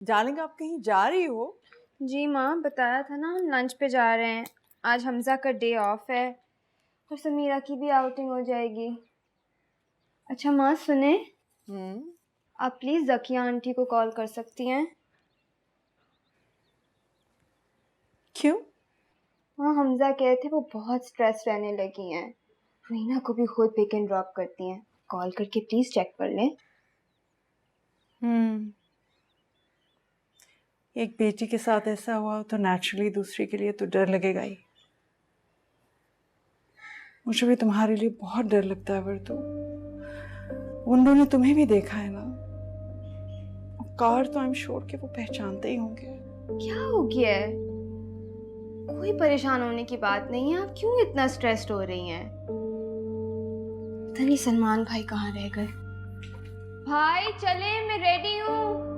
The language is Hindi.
डार्लिंग, आप कहीं जा रही हो? जी माँ, बताया था ना हम लंच पे जा रहे हैं। आज हमजा का डे ऑफ है और समीरा की भी आउटिंग हो जाएगी। अच्छा माँ सुने, हम्म। आप प्लीज़ ज़किया आंटी को कॉल कर सकती हैं? क्यों? हाँ, हमजा कहे थे वो बहुत स्ट्रेस रहने लगी हैं। रीना को भी खुद पिक एंड ड्रॉप करती हैं। कॉल करके प्लीज़ चेक कर लें। हम्म। एक बेटी के साथ ऐसा हुआ तो नेचुरली दूसरी के लिए तो डर लगेगा ही। मुझे भी तुम्हारे लिए बहुत डर लगता है वर्तु। उन ने तुम्हें भी देखा है ना। कार तो आई एम श्योर कि वो पहचानते ही होंगे। क्या हो गया है? कोई परेशान होने की बात नहीं है। आप क्यों इतना स्ट्रेस्ड हो रही हैं? पता नहीं सलमान भाई कहाँ रह गए। भाई चले, मैं रेडी हूँ।